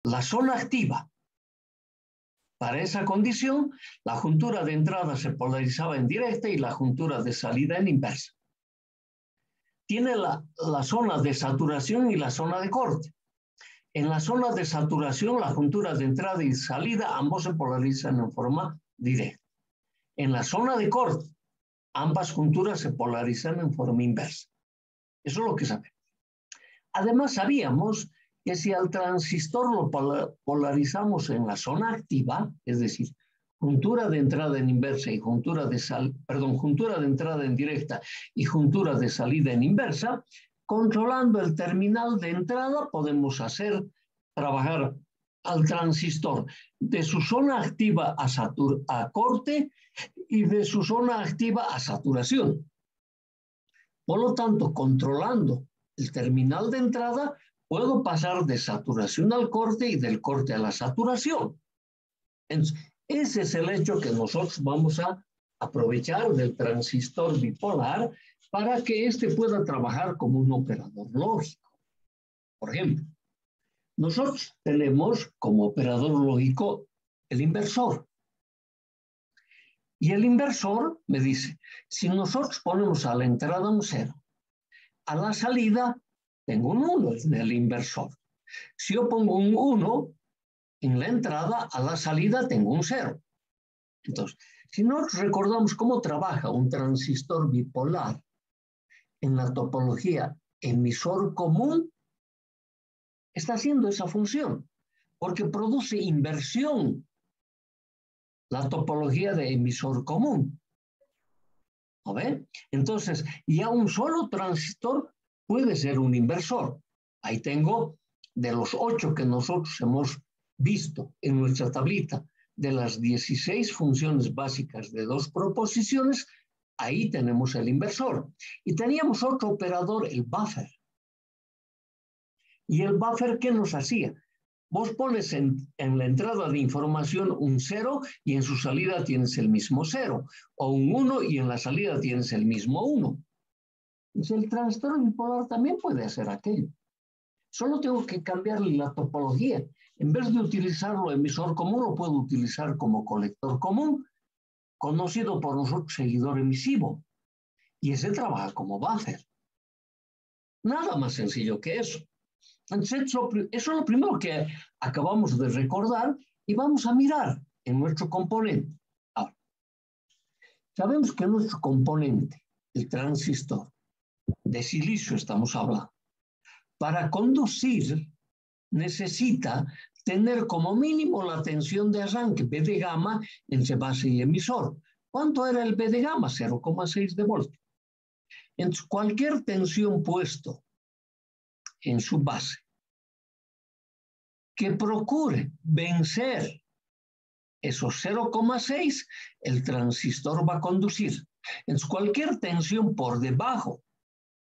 la zona activa. Para esa condición, la juntura de entrada se polarizaba en directa y la juntura de salida en inversa. Tiene la zona de saturación y la zona de corte. En la zona de saturación, la juntura de entrada y salida, ambos se polarizan en forma directa. En la zona de corte, ambas junturas se polarizan en forma inversa. Eso es lo que sabemos. Además, sabíamos que si al transistor lo polarizamos en la zona activa, es decir, juntura de entrada en inversa y juntura de entrada en directa y juntura de salida en inversa, controlando el terminal de entrada podemos hacer trabajar al transistor de su zona activa a corte y de su zona activa a saturación. Por lo tanto, controlando el terminal de entrada, puedo pasar de saturación al corte y del corte a la saturación. Entonces, ese es el hecho que nosotros vamos a aprovechar del transistor bipolar para que éste pueda trabajar como un operador lógico. Por ejemplo, nosotros tenemos como operador lógico el inversor. Y el inversor me dice, si nosotros ponemos a la entrada un 0, a la salida tengo un 1 en el inversor. Si yo pongo un 1 en la entrada, a la salida tengo un 0. Entonces, si nos recordamos cómo trabaja un transistor bipolar en la topología emisor común, está haciendo esa función, porque produce inversión la topología de emisor común. ¿No ve? Entonces, ya un solo transistor puede ser un inversor. Ahí tengo, de los 8 que nosotros hemos visto en nuestra tablita, de las 16 funciones básicas de 2 proposiciones, ahí tenemos el inversor. Y teníamos otro operador, el buffer. ¿Y el buffer qué nos hacía? Vos pones en la entrada de información un 0 y en su salida tienes el mismo 0, o un 1 y en la salida tienes el mismo 1. Entonces el transistor bipolar también puede hacer aquello. Solo tengo que cambiarle la topología. En vez de utilizarlo emisor común, lo puedo utilizar como colector común, conocido por nosotros seguidor emisivo. Y ese trabaja como buffer. Nada más sencillo que eso. Entonces, eso es lo primero que acabamos de recordar y vamos a mirar en nuestro componente. Ahora, sabemos que nuestro componente, el transistor de silicio estamos hablando, para conducir necesita tener como mínimo la tensión de arranque B de gamma entre base y emisor. ¿Cuánto era el B de gamma? 0,6 de voltio. Entonces, cualquier tensión puesto en su base que procure vencer esos 0,6, el transistor va a conducir. Entonces, cualquier tensión por debajo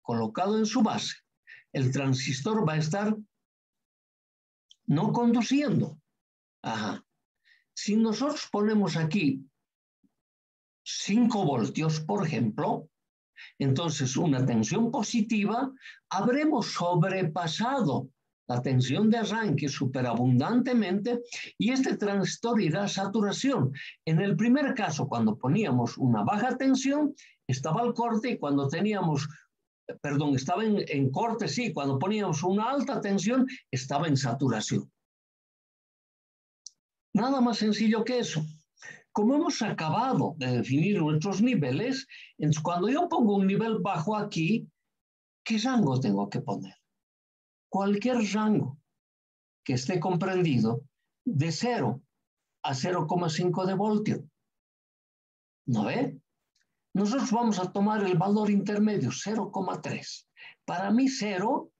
colocado en su base, el transistor va a estar no conduciendo. Ajá. Si nosotros ponemos aquí 5 voltios, por ejemplo, entonces una tensión positiva, habremos sobrepasado la tensión de arranque superabundantemente y este transistor irá a saturación. En el primer caso, cuando poníamos una baja tensión, estaba al corte y cuando teníamos, estaba en corte, sí, cuando poníamos una alta tensión, estaba en saturación. Nada más sencillo que eso. Como hemos acabado de definir nuestros niveles, entonces cuando yo pongo un nivel bajo aquí, ¿qué rango tengo que poner? Cualquier rango que esté comprendido de 0 a 0,5 de voltio. ¿No ve? Nosotros vamos a tomar el valor intermedio, 0,3. Para mí 0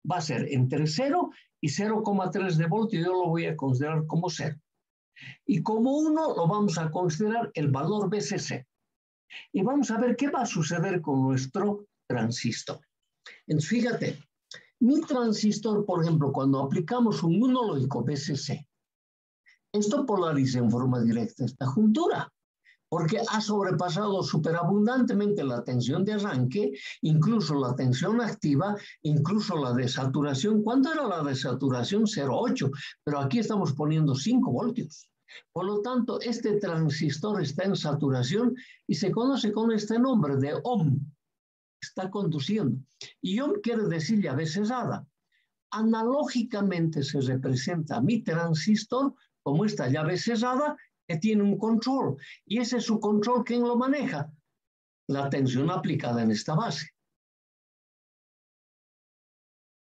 va a ser entre 0 y 0,3 de voltio. Yo lo voy a considerar como 0. Y como 1 lo vamos a considerar el valor BCC. Y vamos a ver qué va a suceder con nuestro transistor. Entonces, fíjate, mi transistor, por ejemplo, cuando aplicamos un 1 lógico BCC, esto polariza en forma directa esta juntura. porque ha sobrepasado superabundantemente la tensión de arranque, incluso la tensión activa, incluso la desaturación. ¿Cuánto era la desaturación? 0,8, pero aquí estamos poniendo 5 voltios. Por lo tanto, este transistor está en saturación y se conoce con este nombre de ohm. Está conduciendo. Y ohm quiere decir llave cerrada. Analógicamente se representa mi transistor como esta llave cerrada que tiene un control. Y ese es su control. ¿Quién lo maneja? La tensión aplicada en esta base.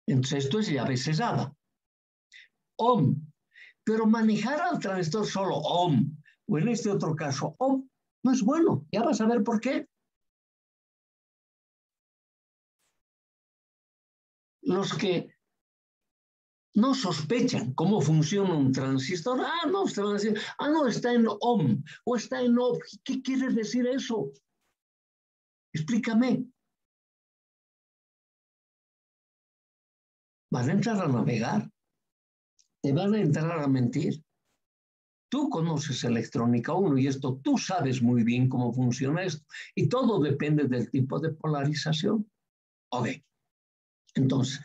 Entonces esto es llave cerrada. Ohm. Pero manejar al transistor solo ohm, o en este otro caso ohm, no es bueno. Ya vas a ver por qué. Los que no sospechan cómo funciona un transistor, no, ustedes van a decir, no, está en ohm o está en ohm. ¿Qué quiere decir eso? Explícame. Vas a entrar a navegar, te van a entrar a mentir. Tú conoces electrónica 1 y esto, tú sabes muy bien cómo funciona esto. Y todo depende del tipo de polarización. Ok. Entonces,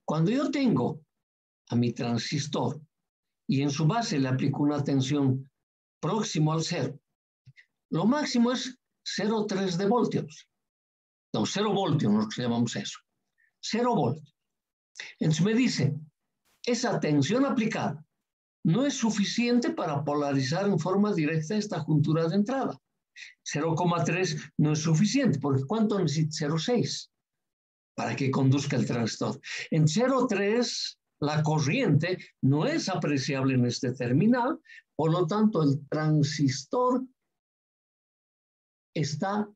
cuando yo tengo a mi transistor y en su base le aplico una tensión próximo al cero, lo máximo es 0,3 de voltios. No, 0 voltios nosotros llamamos eso. 0 voltios. Entonces me dice, esa tensión aplicada no es suficiente para polarizar en forma directa esta juntura de entrada. 0,3 no es suficiente, porque ¿cuánto necesita? 0,6 para que conduzca el transistor. En 0,3 la corriente no es apreciable en este terminal, por lo tanto el transistor está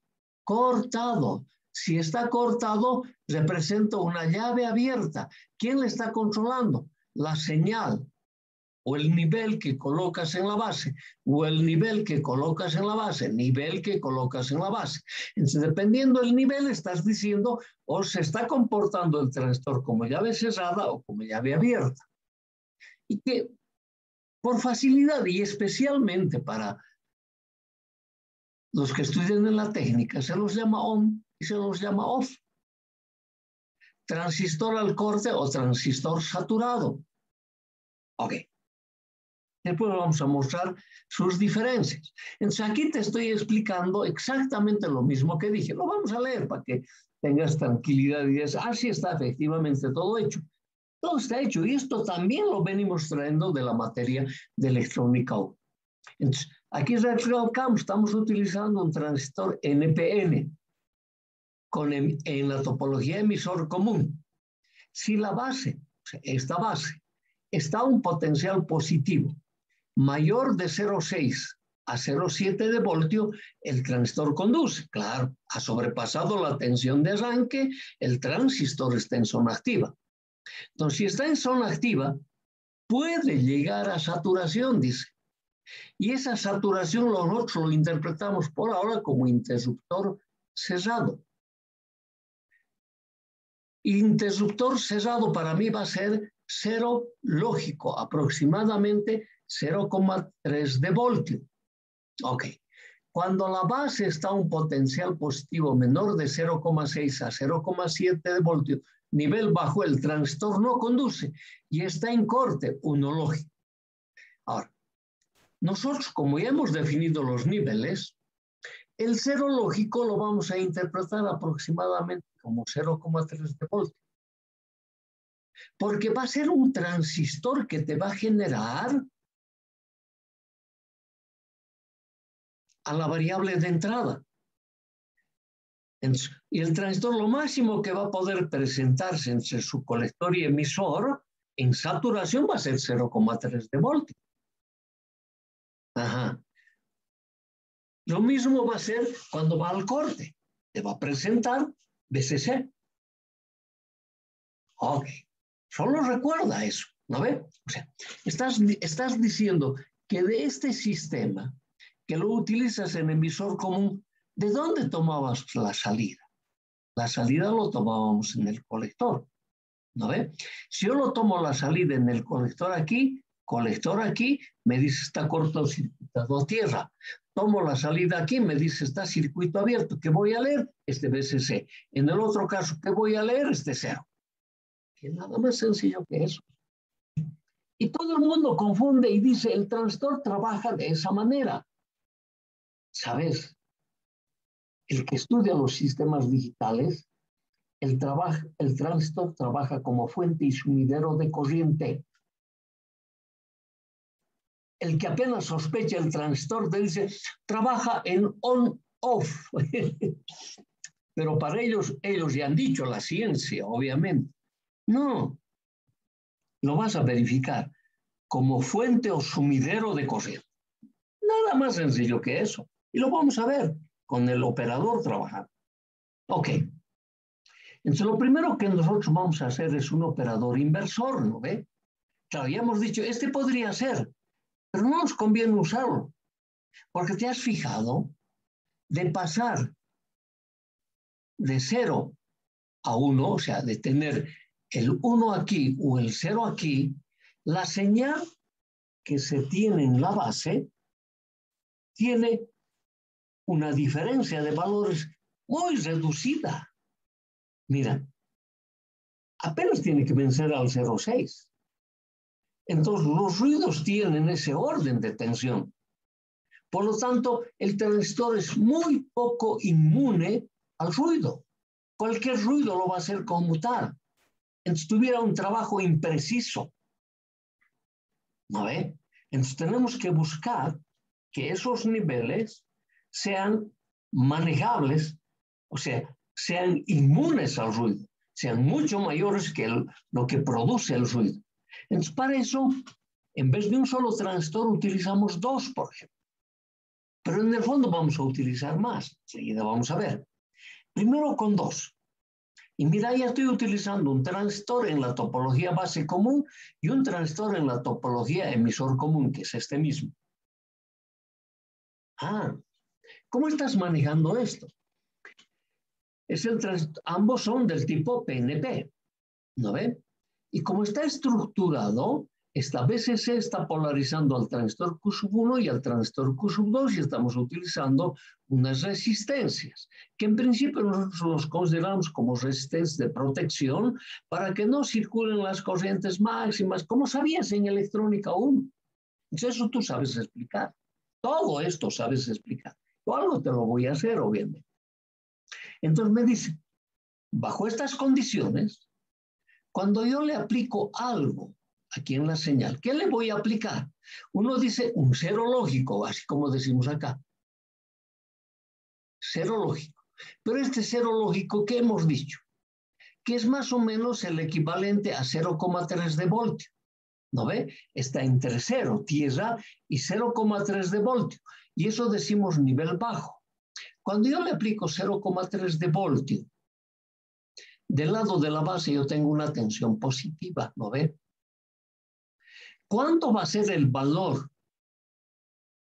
cortado. Si está cortado, representa una llave abierta. ¿Quién le está controlando? La señal o el nivel que colocas en la base, o el nivel que colocas en la base, nivel que colocas en la base. Entonces, dependiendo del nivel, estás diciendo o se está comportando el transistor como llave cerrada o como llave abierta. Y que por facilidad y especialmente para los que estudian en la técnica, se los llama on y se los llama off. Transistor al corte o transistor saturado. Ok. Después vamos a mostrar sus diferencias. Entonces aquí te estoy explicando exactamente lo mismo que dije. Lo vamos a leer para que tengas tranquilidad y digas, sí está efectivamente todo hecho. Todo está hecho y esto también lo venimos trayendo de la materia de electrónica 1. Entonces, aquí recalcamos, estamos utilizando un transistor NPN en la topología emisor común. Si la base, esta base, está a un potencial positivo mayor de 0,6 a 0,7 de voltio, el transistor conduce. Claro, ha sobrepasado la tensión de arranque, el transistor está en zona activa. Entonces, si está en zona activa, puede llegar a saturación, dice. Y esa saturación nosotros lo interpretamos por ahora como interruptor cerrado. Interruptor cerrado para mí va a ser cero lógico, aproximadamente 0,3 de voltio. Ok. Cuando la base está a un potencial positivo menor de 0,6 a 0,7 de voltio, nivel bajo, el transistor no conduce y está en corte, uno lógico. Ahora, nosotros, como ya hemos definido los niveles, el cero lógico lo vamos a interpretar aproximadamente como 0,3 de voltio. Porque va a ser un transistor que te va a generar a la variable de entrada. Y el transistor lo máximo que va a poder presentarse entre su colector y emisor en saturación va a ser 0,3 de voltio. Ajá. Lo mismo va a ser cuando va al corte. Te va a presentar VCC. Ok. Solo recuerda eso, ¿no ve? O sea, estás diciendo que de este sistema que lo utilizas en emisor común, ¿de dónde tomabas la salida? La salida lo tomábamos en el colector, ¿no ve? Si yo lo tomo la salida en el colector aquí, me dice está cortocircuitado tierra. tomo la salida aquí, me dice, está circuito abierto, ¿qué voy a leer? Este BCC. En el otro caso, ¿qué voy a leer? Este cero. Que nada más sencillo que eso. Y todo el mundo confunde y dice, el transistor trabaja de esa manera. ¿Sabes? El que estudia los sistemas digitales, el transistor trabaja como fuente y sumidero de corriente. El que apenas sospecha el transistor dice, trabaja en on-off. Pero para ellos ya han dicho la ciencia, obviamente. No, lo vas a verificar como fuente o sumidero de corriente. Nada más sencillo que eso. Y lo vamos a ver con el operador trabajando. Ok. Entonces, lo primero que nosotros vamos a hacer es un operador inversor, ¿no ve? Claro, ya hemos dicho, este podría ser, pero no nos conviene usarlo, porque te has fijado de pasar de 0 a 1, o sea, de tener el 1 aquí o el 0 aquí, la señal que se tiene en la base tiene una diferencia de valores muy reducida. Mira, apenas tiene que vencer al 0,6. Entonces, los ruidos tienen ese orden de tensión. Por lo tanto, el transistor es muy poco inmune al ruido. Cualquier ruido lo va a hacer conmutar. Entonces, tuviera un trabajo impreciso. ¿No ve? Entonces, tenemos que buscar que esos niveles sean manejables, o sea, sean inmunes al ruido, sean mucho mayores que lo que produce el ruido. Entonces, para eso, en vez de un solo transistor, utilizamos dos, por ejemplo. Pero en el fondo vamos a utilizar más. Enseguida vamos a ver. Primero con dos. Y mira, ya estoy utilizando un transistor en la topología base común y un transistor en la topología emisor común, que es este mismo. Ah, ¿cómo estás manejando esto? Ambos son del tipo PNP, ¿no ve? Y como está estructurado, esta BCC está polarizando al transistor Q1 y al transistor Q2 y estamos utilizando unas resistencias, que en principio nosotros los consideramos como resistencias de protección para que no circulen las corrientes máximas, como sabías en electrónica 1. Entonces eso tú sabes explicar. Todo esto sabes explicar. Yo algo te lo voy a hacer, obviamente. Entonces me dice, bajo estas condiciones, cuando yo le aplico algo aquí en la señal, ¿qué le voy a aplicar? Uno dice un cero lógico, así como decimos acá. Cero lógico. Pero este cero lógico, ¿qué hemos dicho? Que es más o menos el equivalente a 0,3 de voltio. ¿No ve? Está entre 0, tierra, y 0,3 de voltio. Y eso decimos nivel bajo. Cuando yo le aplico 0,3 de voltio, del lado de la base yo tengo una tensión positiva, ¿no ve? ¿Cuánto va a ser el valor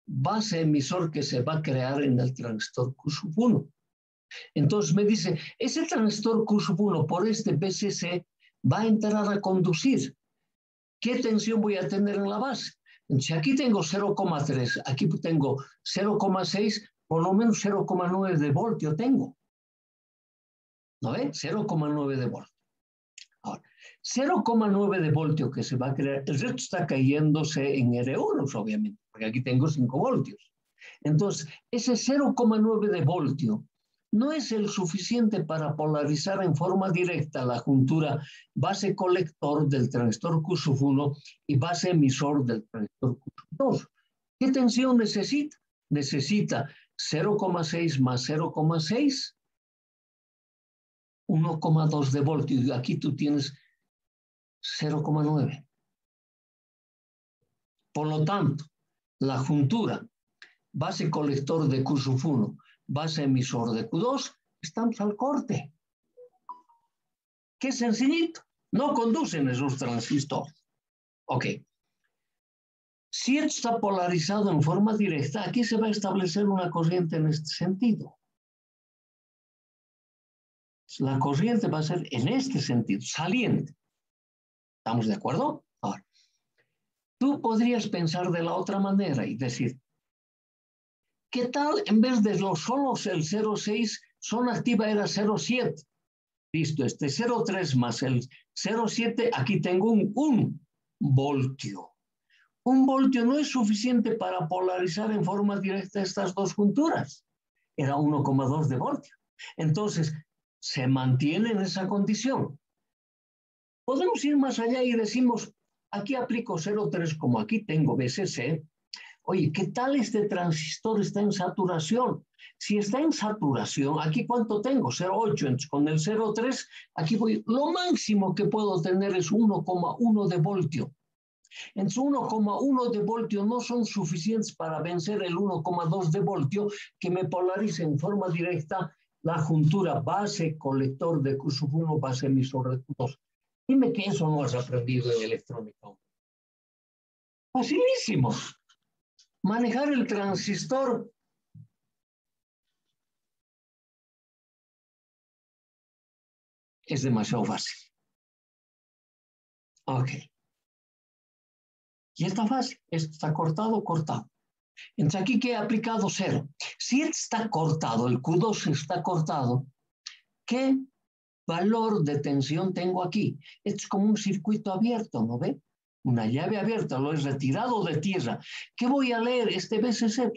base emisor que se va a crear en el transistor Q1? Entonces me dice, ese transistor Q1 por este BCC va a entrar a conducir. ¿Qué tensión voy a tener en la base? Si aquí tengo 0,3, aquí tengo 0,6, por lo menos 0,9 de voltio tengo. ¿No ve? 0,9 de voltio. Ahora, 0,9 de voltio que se va a crear, el resto está cayéndose en R1, obviamente, porque aquí tengo 5 voltios. Entonces, ese 0,9 de voltio no es el suficiente para polarizar en forma directa la juntura base colector del transistor Q1 y base emisor del transistor Q2. ¿Qué tensión necesita? Necesita 0,6 más 0,6, 1,2 de voltio, y aquí tú tienes 0,9. Por lo tanto, la juntura base colector de Q1, base emisor de Q2, estamos al corte. Qué sencillito. No conducen esos transistores. Ok. Si esto está polarizado en forma directa, aquí se va a establecer una corriente en este sentido. La corriente va a ser en este sentido, saliente. ¿Estamos de acuerdo? Ahora, tú podrías pensar de la otra manera y decir, ¿qué tal en vez de los solos el 0,6, zona activa era 0,7? Listo, este 0,3 más el 0,7, aquí tengo un 1 voltio. Un voltio no es suficiente para polarizar en forma directa estas dos junturas. Era 1,2 de voltio. Entonces, se mantiene en esa condición. Podemos ir más allá y decimos, aquí aplico 0,3 como aquí tengo BCC. Oye, ¿qué tal este transistor está en saturación? Si está en saturación, ¿aquí cuánto tengo? 0,8. Entonces, con el 0,3, aquí voy. Lo máximo que puedo tener es 1,1 de voltio. Entonces, 1,1 de voltio no son suficientes para vencer el 1,2 de voltio que me polariza en forma directa la juntura base colector de Q1 base emisor de Q2. Dime que eso no has aprendido en electrónica. Facilísimo. Manejar el transistor es demasiado fácil. Ok. Y está fácil. Esto está cortado, cortado. Entonces aquí que he aplicado 0. Si está cortado, el Q2 está cortado, ¿qué valor de tensión tengo aquí? Esto es como un circuito abierto, ¿no ve? Una llave abierta, lo he retirado de tierra. ¿Qué voy a leer? Este BCC.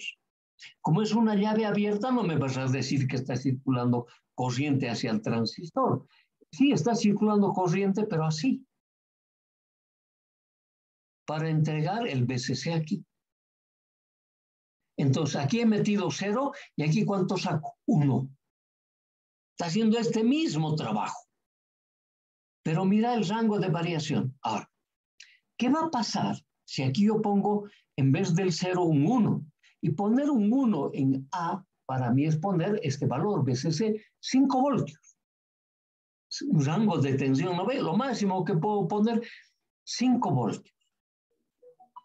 Como es una llave abierta, no me vas a decir que está circulando corriente hacia el transistor. Sí, está circulando corriente, pero así. Para entregar el BCC aquí. Entonces, aquí he metido 0 y aquí ¿cuánto saco? 1. Está haciendo este mismo trabajo. Pero mira el rango de variación. Ahora, ¿qué va a pasar si aquí yo pongo en vez del 0 un 1? Y poner un 1 en A para mí es poner este valor BCC 5 voltios. Un rango de tensión, ¿no ve? Lo máximo que puedo poner 5 voltios.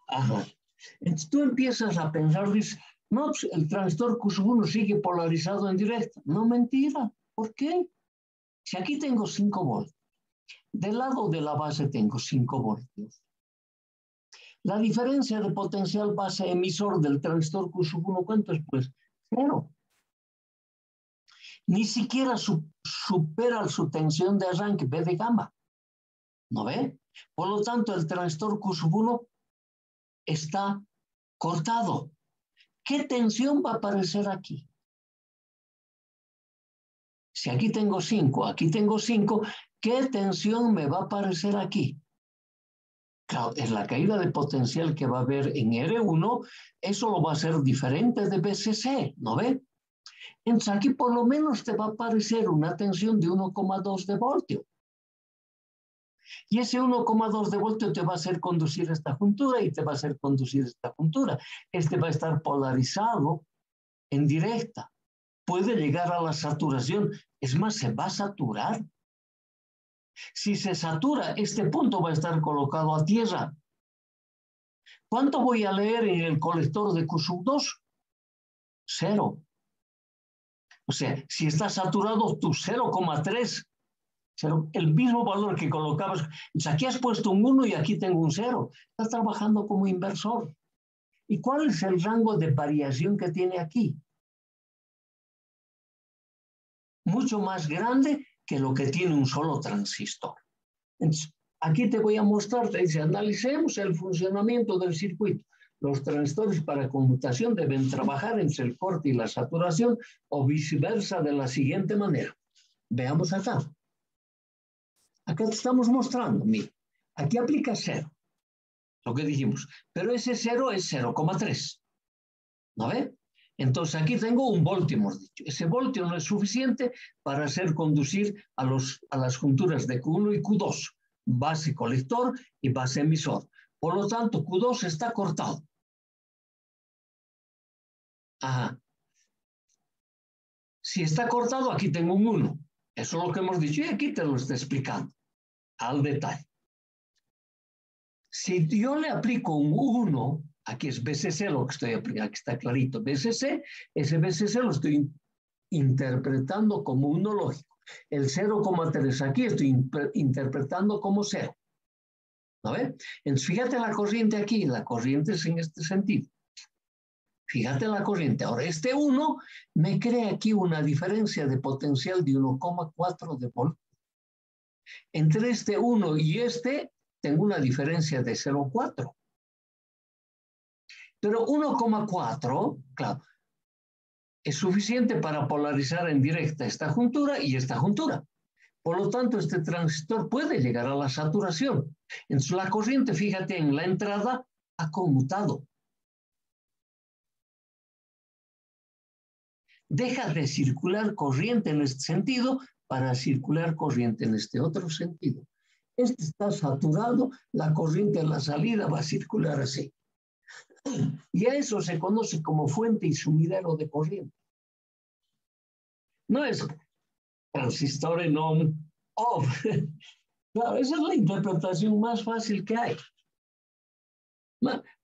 Ajá. Entonces tú empiezas a pensar, dices, no, pues el transistor Q1 sigue polarizado en directo. No, mentira. ¿Por qué? Si aquí tengo 5 voltios, del lado de la base tengo 5 voltios. La diferencia de potencial base emisor del transistor Q1, ¿cuánto es? Pues 0. Ni siquiera supera su tensión de arranque, B de gamma. ¿No ve? Por lo tanto, el transistor Q1 está cortado. ¿Qué tensión va a aparecer aquí? Si aquí tengo 5, aquí tengo 5, ¿qué tensión me va a aparecer aquí? Claro, es la caída de potencial que va a haber en R1, eso lo va a hacer diferente de BCC, ¿no ve? Entonces aquí por lo menos te va a aparecer una tensión de 1,2 de voltio. Y ese 1,2 de voltio te va a hacer conducir esta juntura y te va a hacer conducir esta juntura. Este va a estar polarizado en directa. Puede llegar a la saturación. Es más, se va a saturar. Si se satura, este punto va a estar colocado a tierra. ¿Cuánto voy a leer en el colector de Q2? 0. O sea, si está saturado, tu 0,3, el mismo valor que colocabas. Pues aquí has puesto un 1 y aquí tengo un 0. Estás trabajando como inversor. ¿Y cuál es el rango de variación que tiene aquí? Mucho más grande que lo que tiene un solo transistor. Entonces, aquí te voy a mostrar, te dice, analicemos el funcionamiento del circuito. Los transistores para conmutación deben trabajar entre el corte y la saturación o viceversa de la siguiente manera. Veamos acá. Acá te estamos mostrando, mira, aquí aplica 0, lo que dijimos, pero ese 0 es 0,3, ¿no ve? Entonces aquí tengo un voltio, hemos dicho. Ese voltio no es suficiente para hacer conducir a las junturas de Q1 y Q2, base colector y base emisor. Por lo tanto, Q2 está cortado. Ajá. Si está cortado, aquí tengo un 1. Eso es lo que hemos dicho y aquí te lo estoy explicando al detalle. Si yo le aplico un 1, aquí es BCC lo que estoy aplicando, aquí está clarito, BCC, ese BCC lo estoy interpretando como 1 lógico. El 0,3 aquí estoy interpretando como 0. ¿No ve? Entonces, fíjate la corriente aquí, la corriente es en este sentido. Fíjate la corriente. Ahora, este 1 me crea aquí una diferencia de potencial de 1,4 de volt. Entre este 1 y este, tengo una diferencia de 0,4. Pero 1,4, claro, es suficiente para polarizar en directa esta juntura y esta juntura. Por lo tanto, este transistor puede llegar a la saturación. Entonces, la corriente, fíjate, en la entrada ha conmutado. Deja de circular corriente en este sentido para circular corriente en este otro sentido. Este está saturado, la corriente en la salida va a circular así. Y a eso se conoce como fuente y sumidero de corriente. No es transistor en on-off. Claro, esa es la interpretación más fácil que hay.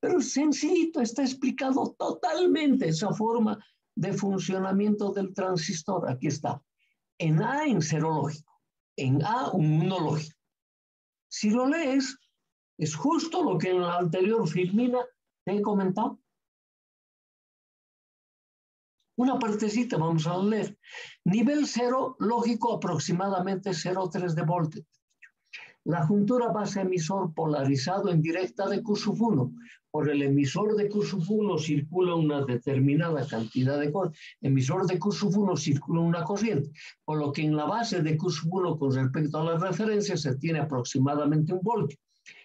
Pero sencillito, está explicado totalmente esa forma de funcionamiento del transistor. Aquí está. En A, en cero lógico. En A, un 1 lógico. Si lo lees, es justo lo que en la anterior filmina te he comentado. Una partecita vamos a leer. Nivel 0 lógico aproximadamente 0,3 de voltio. La juntura base emisor polarizado en directa de Q sub 1. Por el emisor de Q sub 1 circula una determinada cantidad de corriente. Emisor de Q sub 1 circula una corriente. Por lo que en la base de Q sub 1 con respecto a la referencia se tiene aproximadamente 1 voltio.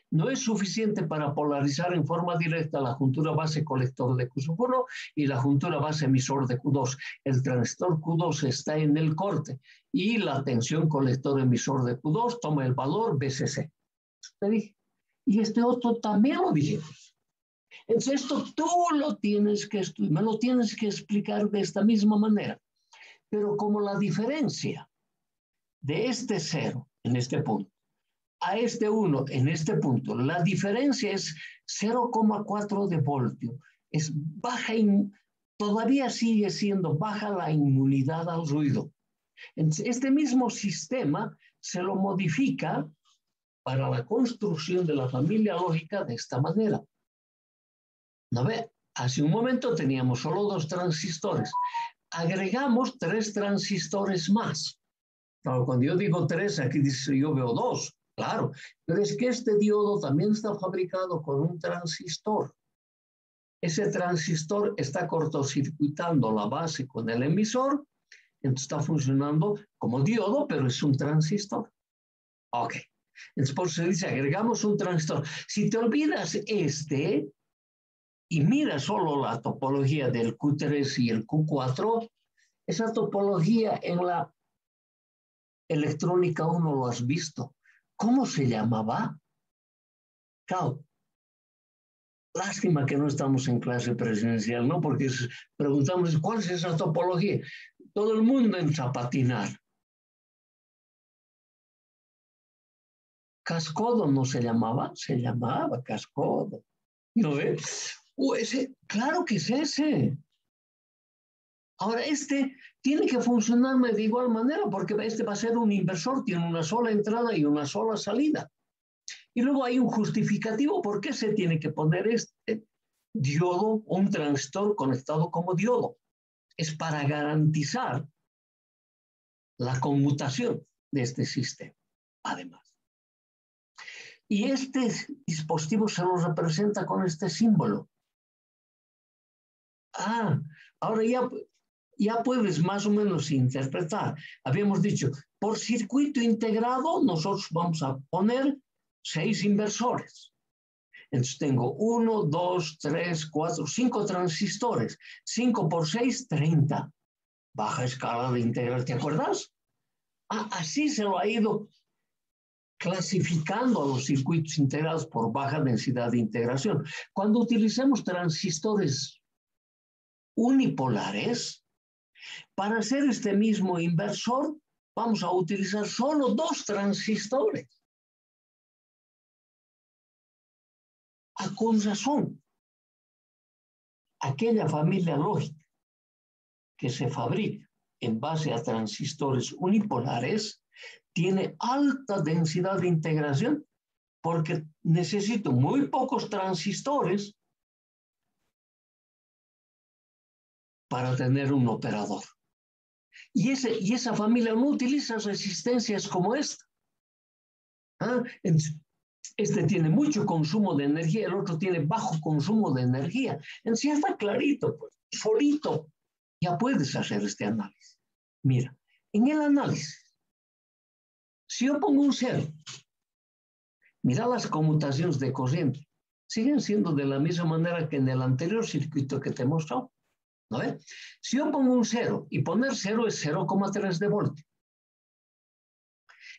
No es suficiente para polarizar en forma directa la juntura base colector de Q sub 1 y la juntura base emisor de Q2. El transistor Q2 está en el corte y la tensión colector emisor de Q2 toma el valor BCC. Te dije. Y este otro también lo dije. Entonces esto tú lo tienes que estudiar, me lo tienes que explicar de esta misma manera. Pero como la diferencia de este 0 en este punto a este 1 en este punto, la diferencia es 0,4 de voltio. Es baja, todavía sigue siendo baja la inmunidad al ruido. Entonces, este mismo sistema se lo modifica para la construcción de la familia lógica de esta manera. ¿No ve? Hace un momento teníamos solo 2 transistores. Agregamos 3 transistores más. Claro, cuando yo digo 3, aquí dice, yo veo 2. Claro, pero es que este diodo también está fabricado con un transistor. Ese transistor está cortocircuitando la base con el emisor, entonces está funcionando como diodo, pero es un transistor. Ok, entonces por eso se dice, agregamos un transistor. Si te olvidas este y miras solo la topología del Q3 y el Q4, esa topología en la electrónica 1 lo has visto. ¿Cómo se llamaba? Claro, lástima que no estamos en clase presencial, ¿no? Porque preguntamos, ¿cuál es esa topología? Todo el mundo entra a patinar. Cascodo no se llamaba Cascodo. ¿No ves? Claro que es ese. Ahora, este tiene que funcionarme de igual manera, porque este va a ser un inversor, tiene una sola entrada y una sola salida. Y luego hay un justificativo por qué se tiene que poner este diodo, un transistor conectado como diodo. Es para garantizar la conmutación de este sistema, además. Y este dispositivo se lo representa con este símbolo. Ahora ya puedes más o menos interpretar. Habíamos dicho, por circuito integrado, nosotros vamos a poner 6 inversores. Entonces tengo 1, 2, 3, 4, 5 transistores. 5 por 6, 30. Baja escala de integral, ¿te acuerdas? Así se lo ha ido clasificando a los circuitos integrados por baja densidad de integración. Cuando utilicemos transistores unipolares, para hacer este mismo inversor, vamos a utilizar solo 2 transistores. Con razón, aquella familia lógica que se fabrica en base a transistores unipolares tiene alta densidad de integración porque necesito muy pocos transistores para tener un operador. Y esa familia no utiliza resistencias como esta. ¿Ah? Este tiene mucho consumo de energía, el otro tiene bajo consumo de energía. En sí está clarito, pues, solito. Ya puedes hacer este análisis. Mira, en el análisis, si yo pongo un 0, mira las conmutaciones de corriente. Siguen siendo de la misma manera que en el anterior circuito que te he mostrado. ¿No ves? Si yo pongo un 0, y poner 0 es 0,3 de voltio.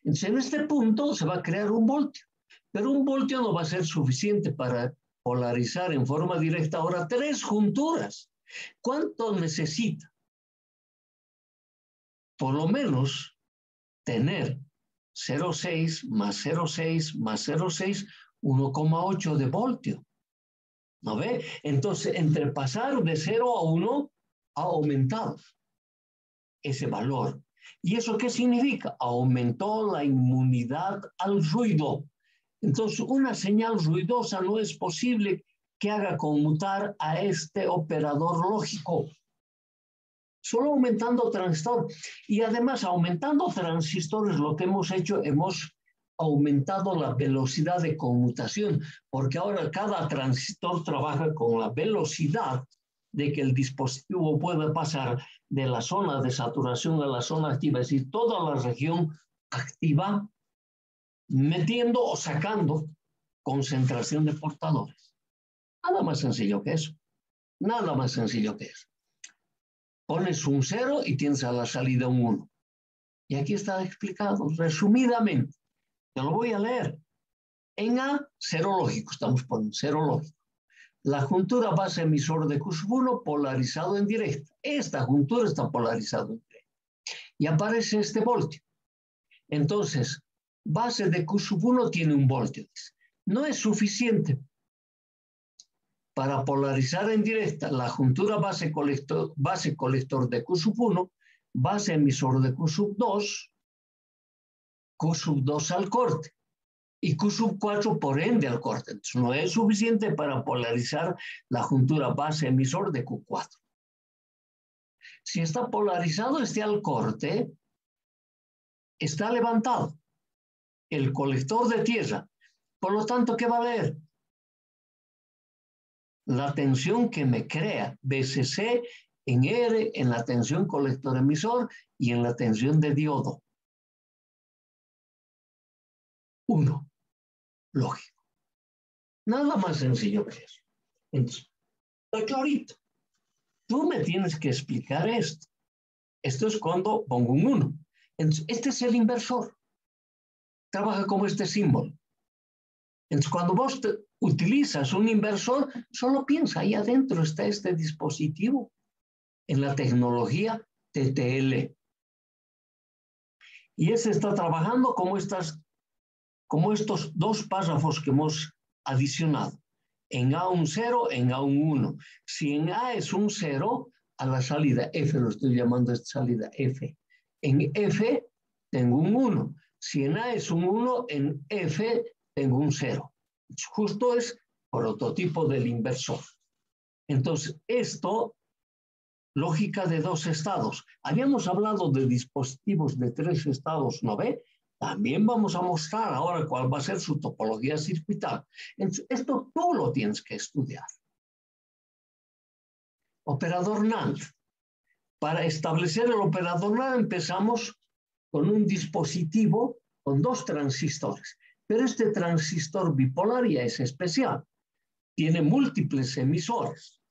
Entonces, en este punto se va a crear un voltio. Pero un voltio no va a ser suficiente para polarizar en forma directa ahora 3 junturas. ¿Cuánto necesita? Por lo menos tener 0,6 más 0,6 más 0,6, 1,8 de voltio. ¿No ve? Entonces, entre pasar de 0 a 1, ha aumentado ese valor. ¿Y eso qué significa? Aumentó la inmunidad al ruido. Entonces, una señal ruidosa no es posible que haga conmutar a este operador lógico. Solo aumentando transistor. Y además, aumentando transistores, lo que hemos hecho, hemos aumentado la velocidad de conmutación, porque ahora cada transistor trabaja con la velocidad de que el dispositivo pueda pasar de la zona de saturación a la zona activa, es decir, toda la región activa, metiendo o sacando concentración de portadores. Nada más sencillo que eso. Nada más sencillo que eso. Pones un 0 y tienes a la salida un 1. Y aquí está explicado resumidamente. Te lo voy a leer. En A, 0 lógico, estamos poniendo 0 lógico. La juntura base emisor de Q1 polarizado en directa. Esta juntura está polarizada en directa. Y aparece este voltio. Entonces, base de Q1 tiene un voltio. No es suficiente para polarizar en directa la juntura base colector de Q1, base emisor de Q2, Q2 al corte y Q4 por ende al corte. Entonces, no es suficiente para polarizar la juntura base emisor de Q4. Si está polarizado este al corte, está levantado el colector de tierra. Por lo tanto, ¿qué va a leer? La tensión que me crea BCC en R, en la tensión colector-emisor y en la tensión de diodo. 1. Lógico. Nada más sencillo que eso. Entonces, está clarito. Tú me tienes que explicar esto. Esto es cuando pongo un 1. Entonces, este es el inversor. Trabaja como este símbolo. Entonces, cuando vos utilizas un inversor, solo piensa, ahí adentro está este dispositivo en la tecnología TTL. Y ese está trabajando como estos 2 párrafos que hemos adicionado. En A un 0, en A un 1. Si en A es un 0, a la salida F, lo estoy llamando esta salida F. En F tengo un 1. Si en A es un 1, en F tengo un 0. Justo es prototipo del inversor. Entonces, esto, lógica de 2 estados. Habíamos hablado de dispositivos de 3 estados, ¿no ve? También vamos a mostrar ahora cuál va a ser su topología circuital. Entonces, esto tú lo tienes que estudiar. Operador NAND. Para establecer el operador NAND empezamos con un dispositivo con 2 transistores. Pero este transistor bipolar ya es especial. Tiene múltiples emisores.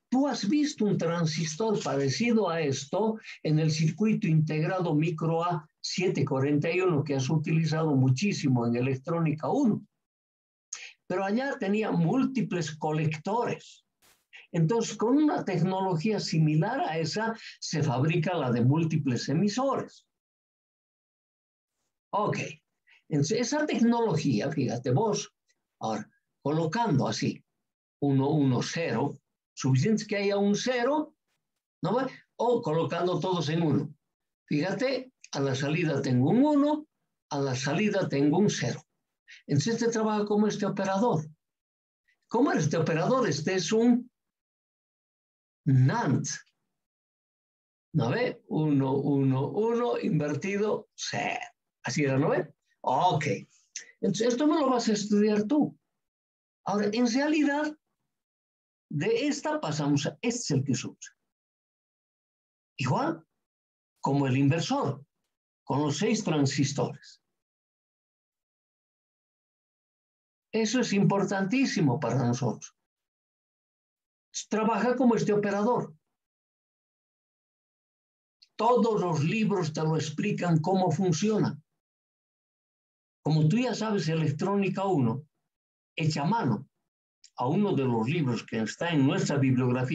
Tú has visto un transistor parecido a esto en el circuito integrado micro A741 que has utilizado muchísimo en electrónica 1. Pero allá tenía múltiples colectores. Entonces, con una tecnología similar a esa, se fabrica la de múltiples emisores. Ok. Entonces, esa tecnología, fíjate vos, ahora, colocando así, 1, 1, 0, suficiente que haya un 0, ¿no? O colocando todos en 1. Fíjate, a la salida tengo un 1, a la salida tengo un 0. Entonces, este trabaja como este operador. ¿Cómo es este operador? Este es un NAND. ¿No ve? 1, 1, 1, invertido, 0. Así era, ¿no ve? Ok. Entonces, esto me lo vas a estudiar tú. Ahora, en realidad, de esta pasamos a este es el que se usa. Igual, como el inversor, con los 6 transistores. Eso es importantísimo para nosotros. Trabaja como este operador. Todos los libros te lo explican cómo funciona. Como tú ya sabes, Electrónica 1, echa mano a uno de los libros que está en nuestra bibliografía